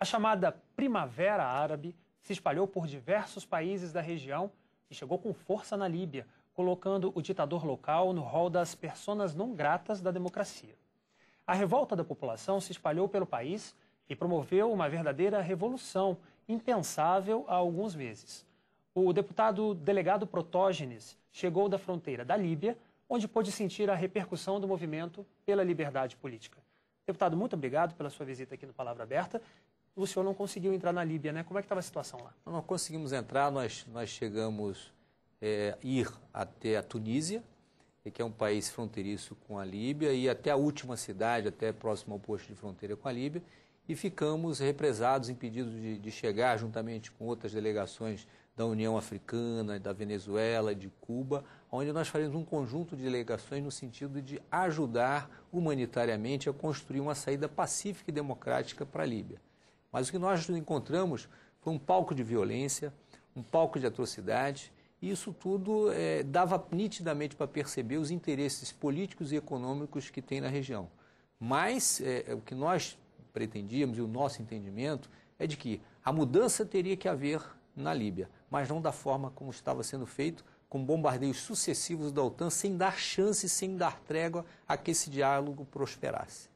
A chamada Primavera Árabe se espalhou por diversos países da região e chegou com força na Líbia, colocando o ditador local no rol das personas não gratas da democracia. A revolta da população se espalhou pelo país e promoveu uma verdadeira revolução, impensável há alguns meses. O deputado delegado Protógenes chegou da fronteira da Líbia, onde pôde sentir a repercussão do movimento pela liberdade política. Deputado, muito obrigado pela sua visita aqui no Palavra Aberta. O senhor não conseguiu entrar na Líbia, né? Como é que estava a situação lá? Não conseguimos entrar, nós chegamos ir até a Tunísia, que é um país fronteiriço com a Líbia, e até a última cidade, até próximo ao posto de fronteira com a Líbia, e ficamos represados, impedidos de chegar, juntamente com outras delegações da União Africana, da Venezuela, de Cuba, onde nós faremos um conjunto de delegações no sentido de ajudar humanitariamente a construir uma saída pacífica e democrática para a Líbia. Mas o que nós encontramos foi um palco de violência, um palco de atrocidade, e isso tudo dava nitidamente para perceber os interesses políticos e econômicos que tem na região. Mas o que nós pretendíamos e o nosso entendimento é de que a mudança teria que haver na Líbia, mas não da forma como estava sendo feito, com bombardeios sucessivos da OTAN, sem dar chance, sem dar trégua a que esse diálogo prosperasse.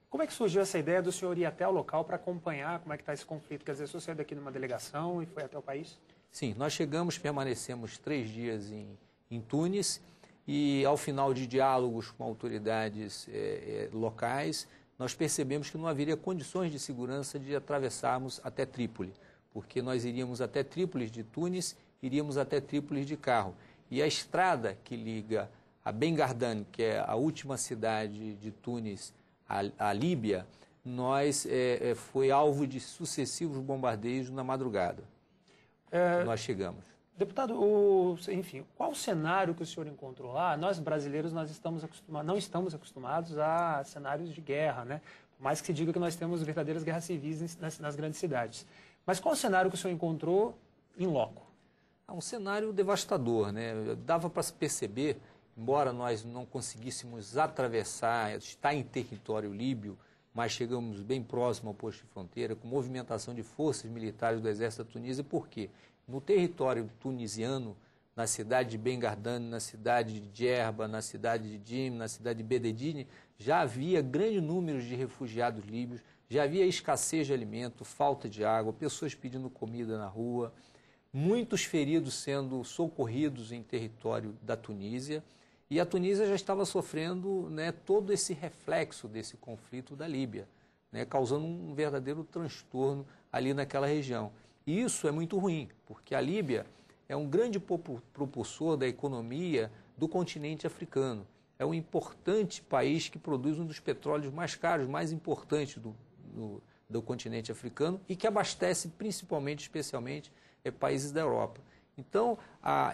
Como é que surgiu essa ideia do senhor ir até o local para acompanhar como é que está esse conflito? Quer dizer, o senhor saiu daqui numa delegação e foi até o país? Sim, nós chegamos, permanecemos 3 dias em Tunis e ao final de diálogos com autoridades locais, nós percebemos que não haveria condições de segurança de atravessarmos até Trípoli, porque nós iríamos até Trípoli de Tunis, iríamos até Trípoli de carro. E a estrada que liga a Ben Gardane, que é a última cidade de Tunis, à Líbia, foi alvo de sucessivos bombardeios na madrugada. Nós chegamos. Deputado, enfim, qual o cenário que o senhor encontrou lá? Nós, brasileiros, não estamos acostumados a cenários de guerra, né? Por mais que se diga que nós temos verdadeiras guerras civis nas grandes cidades. Mas qual o cenário que o senhor encontrou em loco? Um cenário devastador, né? Dava para se perceber, embora nós não conseguíssemos atravessar, estar em território líbio, mas chegamos bem próximo ao posto de fronteira, com movimentação de forças militares do exército da Tunísia. Por quê? No território tunisiano, na cidade de Ben Gardane, na cidade de Djerba, na cidade de Jim, na cidade de Bededine, já havia grande número de refugiados líbios, já havia escassez de alimento, falta de água, pessoas pedindo comida na rua, muitos feridos sendo socorridos em território da Tunísia, e a Tunísia já estava sofrendo, né, todo esse reflexo desse conflito da Líbia, né, causando um verdadeiro transtorno ali naquela região. E isso é muito ruim, porque a Líbia é um grande propulsor da economia do continente africano. É um importante país que produz um dos petróleos mais caros, mais importantes do continente africano e que abastece principalmente, especialmente, países da Europa. Então,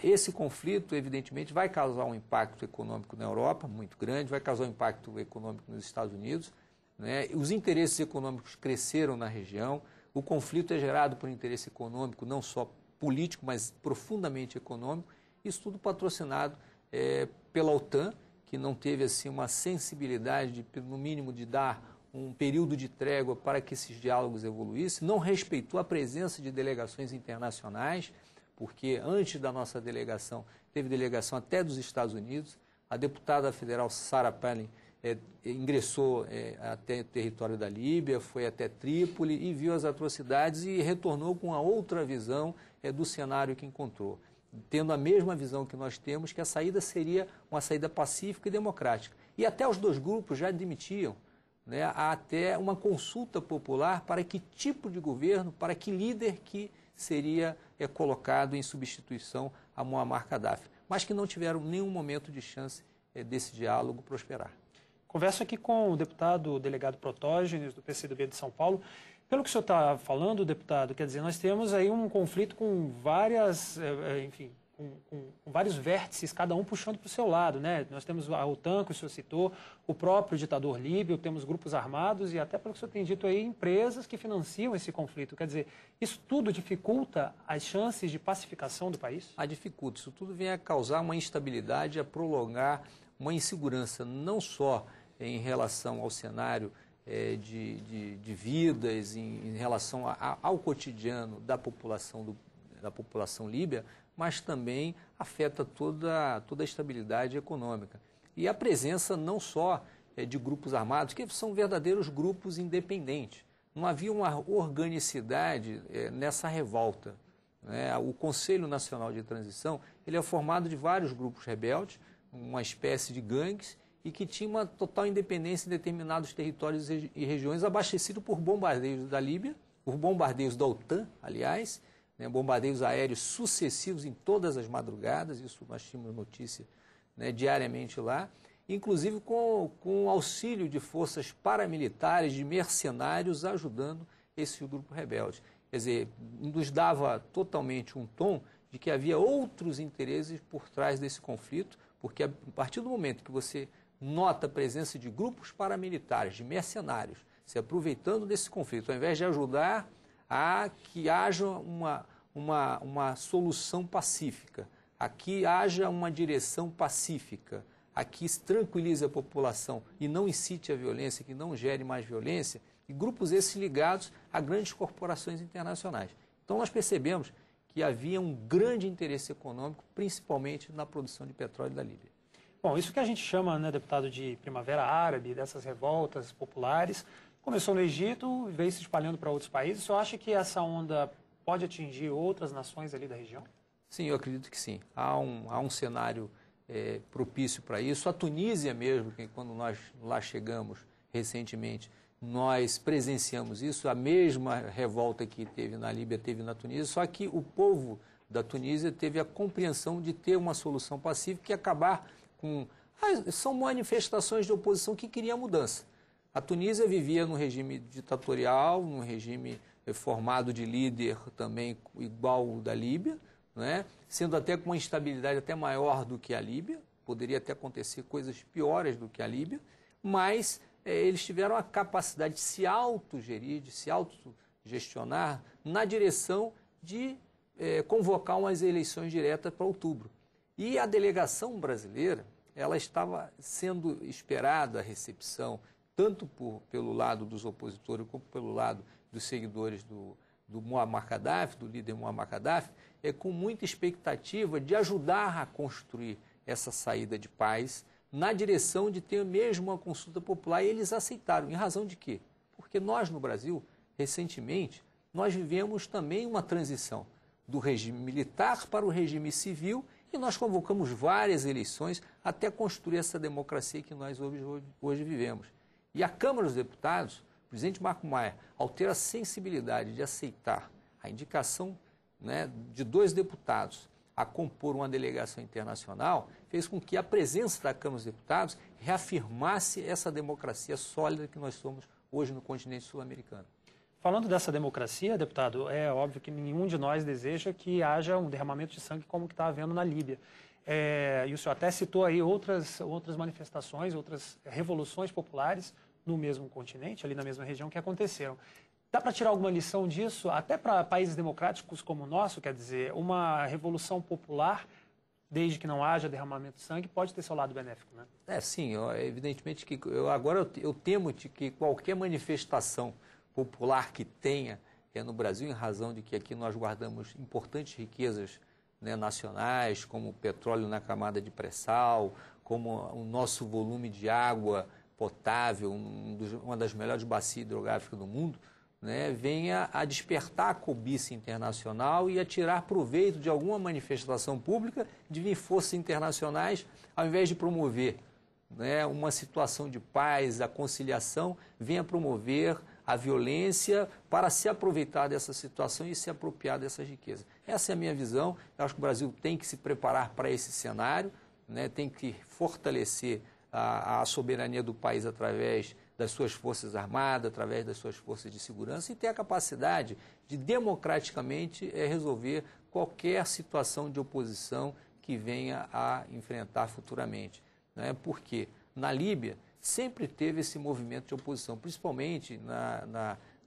esse conflito, evidentemente, vai causar um impacto econômico na Europa muito grande, vai causar um impacto econômico nos Estados Unidos, né? Os interesses econômicos cresceram na região, o conflito é gerado por interesse econômico, não só político, mas profundamente econômico, isso tudo patrocinado pela OTAN, que não teve assim, uma sensibilidade, no mínimo, de dar um período de trégua para que esses diálogos evoluíssem, não respeitou a presença de delegações internacionais, porque antes da nossa delegação, teve delegação até dos Estados Unidos, a deputada federal Sarah Palin ingressou até o território da Líbia, foi até Trípoli e viu as atrocidades e retornou com uma outra visão do cenário que encontrou, tendo a mesma visão que nós temos, que a saída seria uma saída pacífica e democrática. E até os dois grupos já admitiam, né, até uma consulta popular para que tipo de governo, para que líder que seria colocado em substituição a Muammar Gaddafi, mas que não tiveram nenhum momento de chance desse diálogo prosperar. Converso aqui com o deputado delegado Protógenes, do PCdoB de São Paulo. Pelo que o senhor está falando, deputado, quer dizer, nós temos aí um conflito com várias, enfim, com vários vértices, cada um puxando para o seu lado, né? Nós temos a OTAN, que o senhor citou, o próprio ditador líbio, temos grupos armados e até, pelo que o senhor tem dito aí, empresas que financiam esse conflito. Quer dizer, isso tudo dificulta as chances de pacificação do país? Dificulta. Isso tudo vem a causar uma instabilidade, a prolongar uma insegurança, não só em relação ao cenário de vidas em relação ao cotidiano da população líbia, mas também afeta toda a estabilidade econômica. E a presença não só de grupos armados, que são verdadeiros grupos independentes. Não havia uma organicidade nessa revolta. O Conselho Nacional de Transição ele é formado de vários grupos rebeldes, uma espécie de gangues, e que tinha uma total independência em determinados territórios e regiões, abastecido por bombardeios da Líbia, por bombardeios da OTAN, aliás, bombardeios aéreos sucessivos em todas as madrugadas, isso nós tínhamos notícia diariamente lá, inclusive com o auxílio de forças paramilitares, de mercenários, ajudando esse grupo rebelde. Quer dizer, nos dava totalmente um tom de que havia outros interesses por trás desse conflito, porque a partir do momento que você nota a presença de grupos paramilitares, de mercenários, se aproveitando desse conflito, ao invés de ajudar a que haja uma solução pacífica, a que haja uma direção pacífica, a que se tranquilize a população e não incite a violência, que não gere mais violência, e grupos esses ligados a grandes corporações internacionais. Então nós percebemos que havia um grande interesse econômico, principalmente na produção de petróleo da Líbia. Bom, isso que a gente chama, deputado, de Primavera Árabe, dessas revoltas populares, começou no Egito e veio se espalhando para outros países. O senhor acha que essa onda pode atingir outras nações ali da região? Sim, eu acredito que sim. Há um cenário propício para isso. A Tunísia mesmo, que quando nós lá chegamos recentemente, nós presenciamos isso. A mesma revolta que teve na Líbia teve na Tunísia, só que o povo da Tunísia teve a compreensão de ter uma solução pacífica e acabar com... são manifestações de oposição que queriam mudança. A Tunísia vivia num regime ditatorial, num regime formado de líder também igual ao da Líbia, sendo até com uma instabilidade até maior do que a Líbia, poderia até acontecer coisas piores do que a Líbia, mas eles tiveram a capacidade de se autogerir, de se autogestionar na direção de convocar umas eleições diretas para outubro. E a delegação brasileira, ela estava sendo esperada a recepção, tanto pelo lado dos opositores como pelo lado dos seguidores do Muammar Gaddafi, do líder Muammar Gaddafi, com muita expectativa de ajudar a construir essa saída de paz na direção de ter mesmo uma consulta popular, e eles aceitaram. Em razão de quê? Porque nós, no Brasil, recentemente, nós vivemos também uma transição do regime militar para o regime civil e nós convocamos várias eleições até construir essa democracia que nós hoje vivemos. E a Câmara dos Deputados, o presidente Marco Maia, ao ter a sensibilidade de aceitar a indicação de 2 deputados a compor uma delegação internacional, fez com que a presença da Câmara dos Deputados reafirmasse essa democracia sólida que nós somos hoje no continente sul-americano. Falando dessa democracia, deputado, é óbvio que nenhum de nós deseja que haja um derramamento de sangue como que está havendo na Líbia. E o senhor até citou aí outras manifestações, outras revoluções populares no mesmo continente, ali na mesma região, que aconteceram. Dá para tirar alguma lição disso, até para países democráticos como o nosso? Quer dizer, uma revolução popular, desde que não haja derramamento de sangue, pode ter seu lado benéfico, né? Sim, evidentemente que eu temo que qualquer manifestação popular que tenha no Brasil, em razão de que aqui nós guardamos importantes riquezas nacionais, como o petróleo na camada de pré-sal, como o nosso volume de água potável, uma das melhores bacias hidrográficas do mundo, venha a despertar a cobiça internacional e a tirar proveito de alguma manifestação pública de vir forças internacionais, ao invés de promover uma situação de paz, a conciliação, venha promover a violência para se aproveitar dessa situação e se apropriar dessas riquezas. Essa é a minha visão. Eu acho que o Brasil tem que se preparar para esse cenário, tem que fortalecer a soberania do país através das suas forças armadas, através das suas forças de segurança, e ter a capacidade de democraticamente resolver qualquer situação de oposição que venha a enfrentar futuramente. Porque na Líbia sempre teve esse movimento de oposição, principalmente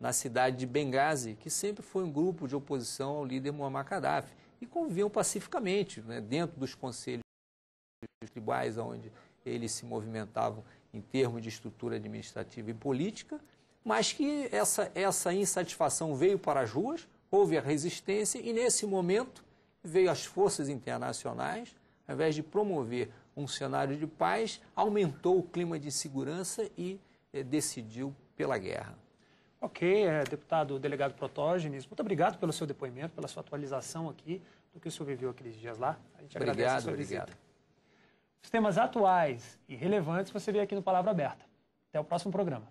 na cidade de Benghazi, que sempre foi um grupo de oposição ao líder Muammar Gaddafi, e conviviam pacificamente dentro dos conselhos tribais onde eles se movimentavam em termos de estrutura administrativa e política, mas que essa insatisfação veio para as ruas, houve a resistência e, nesse momento, veio as forças internacionais, ao invés de promover um cenário de paz, aumentou o clima de segurança e decidiu pela guerra. Ok, deputado delegado Protógenes, muito obrigado pelo seu depoimento, pela sua atualização aqui do que o senhor viveu aqueles dias lá. A gente agradece a sua visita. Os temas atuais e relevantes você vê aqui no Palavra Aberta. Até o próximo programa.